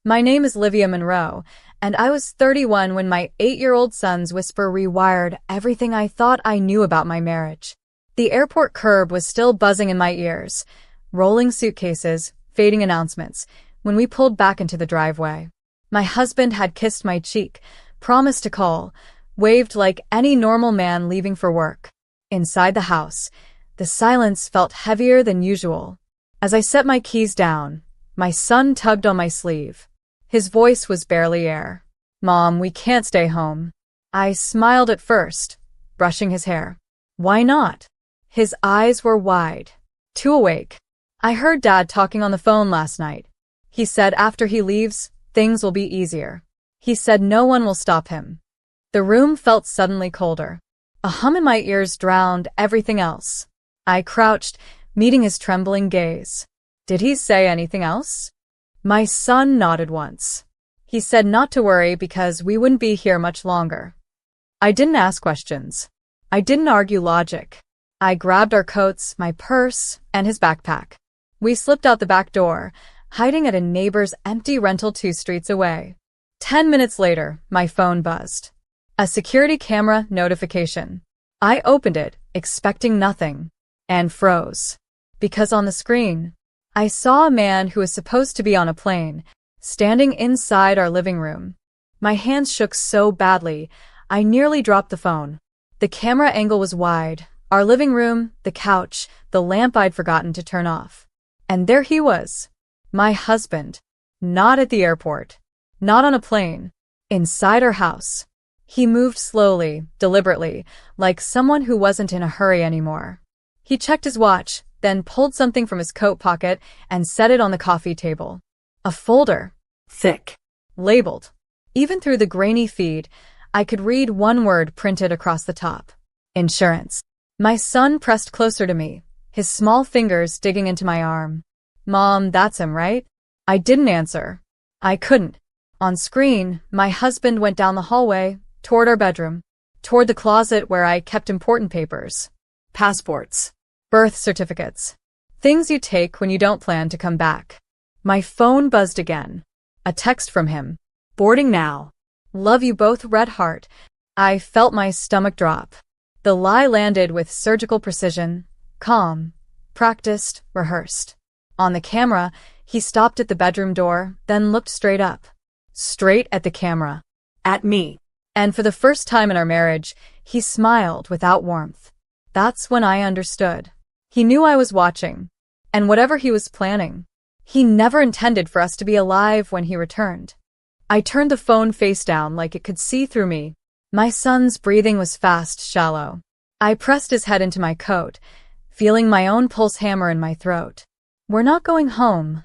My name is Livia Monroe, and I was 31 when my 8-year-old son's whisper rewired everything I thought I knew about my marriage. The airport curb was still buzzing in my ears, rolling suitcases, fading announcements, when we pulled back into the driveway. My husband had kissed my cheek, promised to call, waved like any normal man leaving for work. Inside the house, the silence felt heavier than usual. As I set my keys down, my son tugged on my sleeve. His voice was barely air. "Mom, we can't stay home." I smiled at first, brushing his hair. "Why not?" His eyes were wide, too awake. "I heard Dad talking on the phone last night. He said after he leaves, things will be easier. He said no one will stop him." The room felt suddenly colder. A hum in my ears drowned everything else. I crouched, meeting his trembling gaze. "Did he say anything else?" My son nodded once. He said not to worry because we wouldn't be here much longer. I didn't ask questions. I didn't argue logic. I grabbed our coats, my purse, and his backpack. We slipped out the back door, hiding at a neighbor's empty rental 2 streets away. 10 minutes later, my phone buzzed. A security camera notification. I opened it, expecting nothing, and froze. Because on the screen, I saw a man who was supposed to be on a plane, standing inside our living room. My hands shook so badly, I nearly dropped the phone. The camera angle was wide. Our living room, the couch, the lamp I'd forgotten to turn off. And there he was. My husband. Not at the airport. Not on a plane. Inside our house. He moved slowly, deliberately, like someone who wasn't in a hurry anymore. He checked his watch, then pulled something from his coat pocket and set it on the coffee table. A folder. Thick. Labeled. Even through the grainy feed, I could read one word printed across the top. Insurance. My son pressed closer to me, his small fingers digging into my arm. "Mom, that's him, right?" I didn't answer. I couldn't. On screen, my husband went down the hallway, toward our bedroom, toward the closet where I kept important papers. Passports. Birth certificates. Things you take when you don't plan to come back. My phone buzzed again. A text from him. "Boarding now. Love you both, red heart." I felt my stomach drop. The lie landed with surgical precision, calm, practiced, rehearsed. On the camera, he stopped at the bedroom door, then looked straight up. Straight at the camera. At me. And for the first time in our marriage, he smiled without warmth. That's when I understood. He knew I was watching. And whatever he was planning, he never intended for us to be alive when he returned. I turned the phone face down like it could see through me. My son's breathing was fast, shallow. I pressed his head into my coat, feeling my own pulse hammer in my throat. "We're not going home,"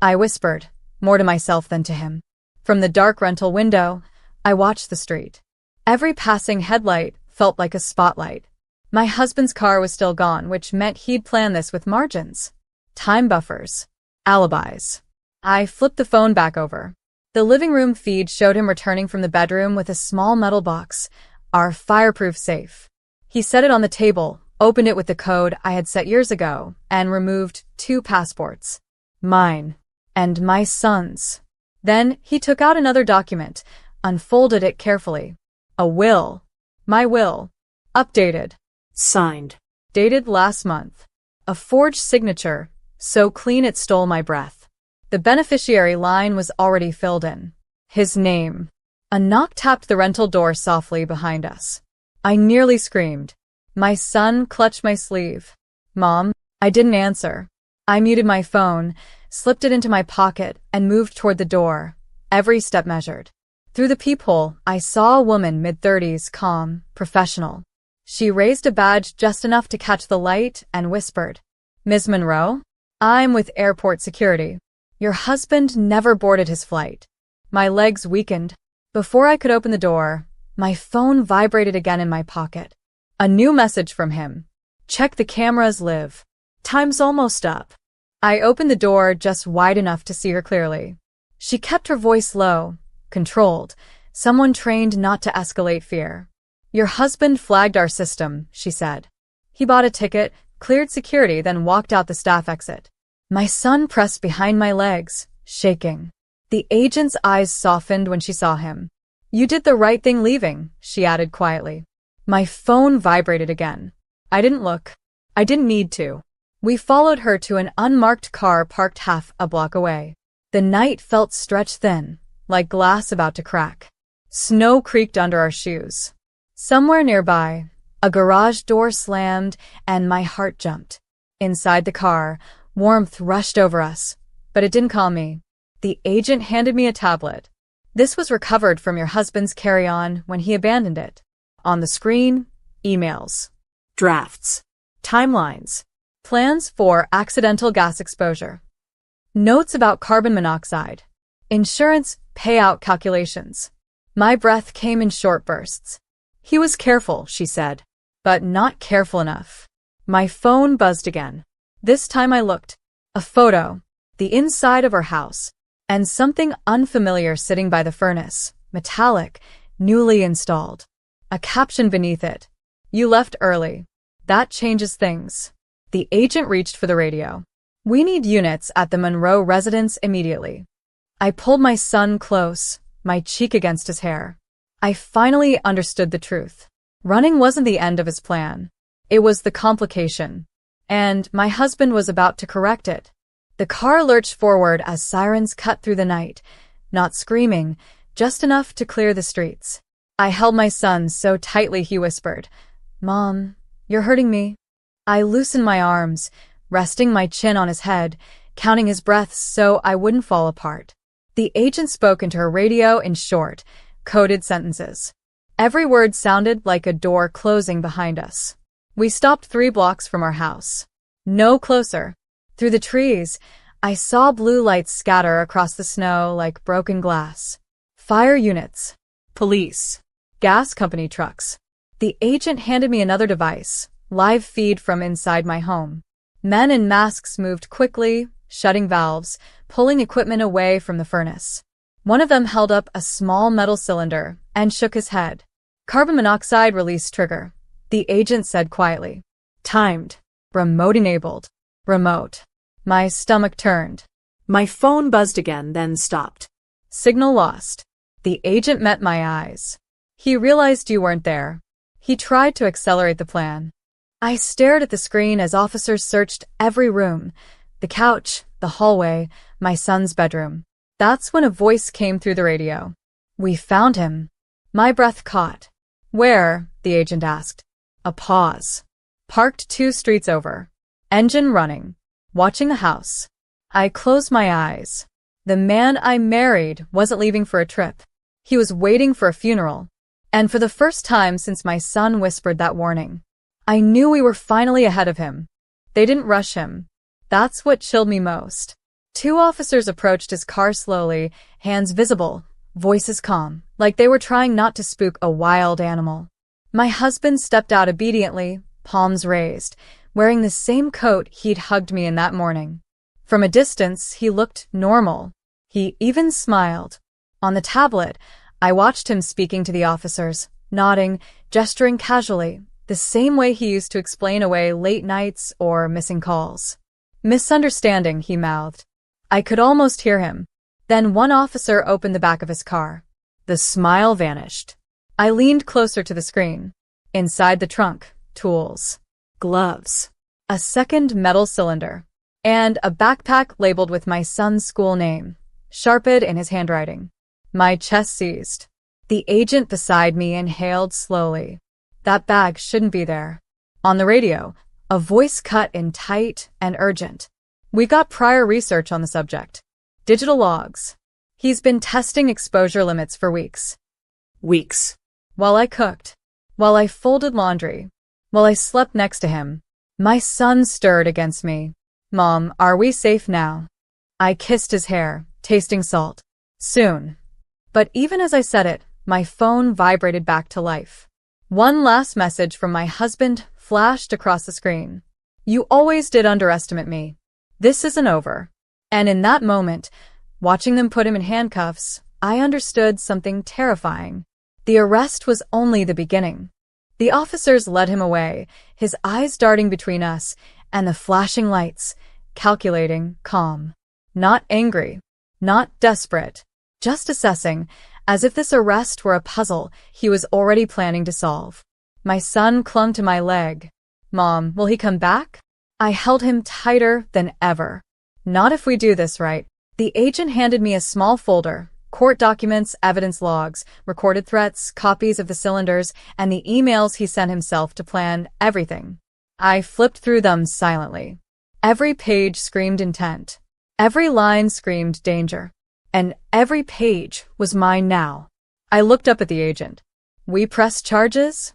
I whispered, more to myself than to him. From the dark rental window, I watched the street. Every passing headlight felt like a spotlight. My husband's car was still gone, which meant he'd planned this with margins. Time buffers. Alibis. I flipped the phone back over. The living room feed showed him returning from the bedroom with a small metal box, our fireproof safe. He set it on the table, opened it with the code I had set years ago, and removed 2 passports. Mine. And my son's. Then he took out another document, unfolded it carefully. A will. My will. Updated. Signed. Dated last month. A forged signature, so clean it stole my breath. The beneficiary line was already filled in. His name. A knock tapped the rental door softly behind us. I nearly screamed. My son clutched my sleeve. "Mom," I didn't answer. I muted my phone, slipped it into my pocket, and moved toward the door, every step measured. Through the peephole, I saw a woman mid-30s, calm, professional. She raised a badge just enough to catch the light and whispered, "Ms. Monroe? I'm with airport security. Your husband never boarded his flight." My legs weakened. Before I could open the door, my phone vibrated again in my pocket. A new message from him. "Check the cameras, Liv. Time's almost up." I opened the door just wide enough to see her clearly. She kept her voice low, controlled, someone trained not to escalate fear. "Your husband flagged our system," she said. "He bought a ticket, cleared security, then walked out the staff exit." My son pressed behind my legs, shaking. The agent's eyes softened when she saw him. You did the right thing leaving, she added quietly. My phone vibrated again. I didn't look. I didn't need to. We followed her to an unmarked car parked half a block away. The night felt stretched thin, like glass about to crack. Snow creaked under our shoes. Somewhere nearby, a garage door slammed and my heart jumped. Inside the car, warmth rushed over us, but it didn't calm me. The agent handed me a tablet. This was recovered from your husband's carry-on when he abandoned it. On the screen, emails, drafts, timelines, plans for accidental gas exposure, notes about carbon monoxide, insurance payout calculations. My breath came in short bursts. He was careful, she said, but not careful enough. My phone buzzed again. This time I looked. A photo, the inside of our house, and something unfamiliar sitting by the furnace, metallic, newly installed. A caption beneath it. You left early. That changes things. The agent reached for the radio. We need units at the Monroe residence immediately. I pulled my son close, my cheek against his hair. I finally understood the truth. Running wasn't the end of his plan. It was the complication. And my husband was about to correct it. The car lurched forward as sirens cut through the night, not screaming, just enough to clear the streets. I held my son so tightly he whispered, Mom, you're hurting me. I loosened my arms, resting my chin on his head, counting his breaths so I wouldn't fall apart. The agent spoke into her radio in short, coded sentences. Every word sounded like a door closing behind us. We stopped 3 blocks from our house. No closer. Through the trees, I saw blue lights scatter across the snow like broken glass. Fire units. Police. Gas company trucks. The agent handed me another device, live feed from inside my home. Men in masks moved quickly, shutting valves, pulling equipment away from the furnace. One of them held up a small metal cylinder and shook his head. Carbon monoxide release trigger, the agent said quietly. Timed. Remote-enabled. Remote. My stomach turned. My phone buzzed again, then stopped. Signal lost. The agent met my eyes. He realized you weren't there. He tried to accelerate the plan. I stared at the screen as officers searched every room, the couch, the hallway, my son's bedroom. That's when a voice came through the radio. We found him. My breath caught. Where? The agent asked. A pause. Parked 2 streets over. Engine running. Watching the house. I closed my eyes. The man I married wasn't leaving for a trip. He was waiting for a funeral. And for the first time since my son whispered that warning, I knew we were finally ahead of him. They didn't rush him. That's what chilled me most. 2 officers approached his car slowly, hands visible, voices calm, like they were trying not to spook a wild animal. My husband stepped out obediently, palms raised, wearing the same coat he'd hugged me in that morning. From a distance, he looked normal. He even smiled. On the tablet, I watched him speaking to the officers, nodding, gesturing casually, the same way he used to explain away late nights or missing calls. Misunderstanding, he mouthed. I could almost hear him. Then one officer opened the back of his car. The smile vanished. I leaned closer to the screen. Inside the trunk, tools, gloves, a second metal cylinder, and a backpack labeled with my son's school name, sharpened in his handwriting. My chest seized. The agent beside me inhaled slowly. That bag shouldn't be there. On the radio, a voice cut in tight and urgent. We got prior research on the subject. Digital logs. He's been testing exposure limits for weeks. Weeks. While I cooked. While I folded laundry. While I slept next to him. My son stirred against me. Mom, are we safe now? I kissed his hair, tasting salt. Soon. But even as I said it, my phone vibrated back to life. One last message from my husband flashed across the screen. You always did underestimate me. This isn't over. And in that moment, watching them put him in handcuffs, I understood something terrifying. The arrest was only the beginning. The officers led him away, his eyes darting between us and the flashing lights, calculating, calm. Not angry. Not desperate. just assessing, as if this arrest were a puzzle he was already planning to solve. My son clung to my leg. Mom, will he come back? I held him tighter than ever. Not if we do this right. The agent handed me a small folder, court documents, evidence logs, recorded threats, copies of the cylinders, and the emails he sent himself to plan everything. I flipped through them silently. Every page screamed intent. Every line screamed danger. And every page was mine now. I looked up at the agent. We press charges?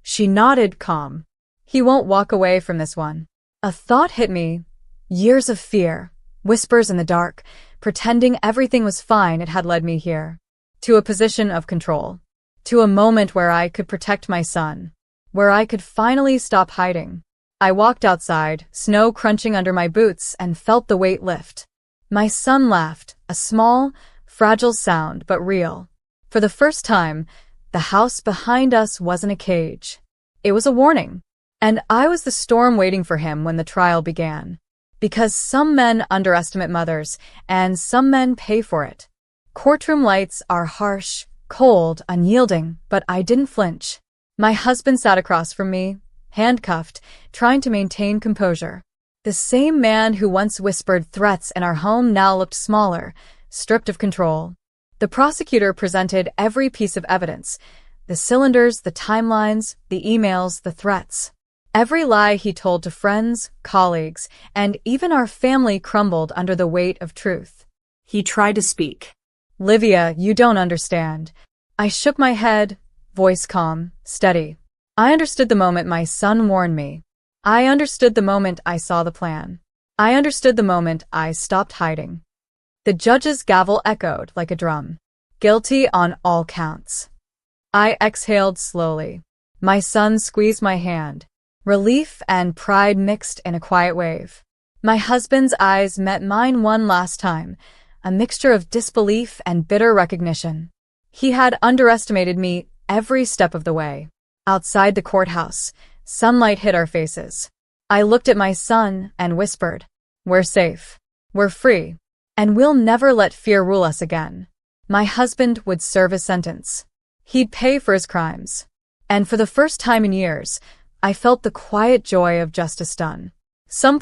She nodded, calm. He won't walk away from this one. A thought hit me. Years of fear, whispers in the dark, pretending everything was fine, it had led me here. To a position of control. To a moment where I could protect my son. Where I could finally stop hiding. I walked outside, snow crunching under my boots, and felt the weight lift. My son laughed, a small, fragile sound, but real. For the first time, the house behind us wasn't a cage. It was a warning. And I was the storm waiting for him when the trial began. Because some men underestimate mothers, and some men pay for it. Courtroom lights are harsh, cold, unyielding, but I didn't flinch. My husband sat across from me, handcuffed, trying to maintain composure. The same man who once whispered threats in our home now looked smaller, stripped of control. The prosecutor presented every piece of evidence. The cylinders, the timelines, the emails, the threats. Every lie he told to friends, colleagues, and even our family crumbled under the weight of truth. He tried to speak. Livia, you don't understand. I shook my head, voice calm, steady. I understood the moment my son warned me. I understood the moment I saw the plan. I understood the moment I stopped hiding. The judge's gavel echoed like a drum. Guilty on all counts. I exhaled slowly. My son squeezed my hand. Relief and pride mixed in a quiet wave. My husband's eyes met mine one last time, a mixture of disbelief and bitter recognition. He had underestimated me every step of the way. Outside the courthouse, sunlight hit our faces. I looked at my son and whispered, "We're safe. We're free. And we'll never let fear rule us again." My husband would serve his sentence. He'd pay for his crimes. And for the first time in years, I felt the quiet joy of justice done. Some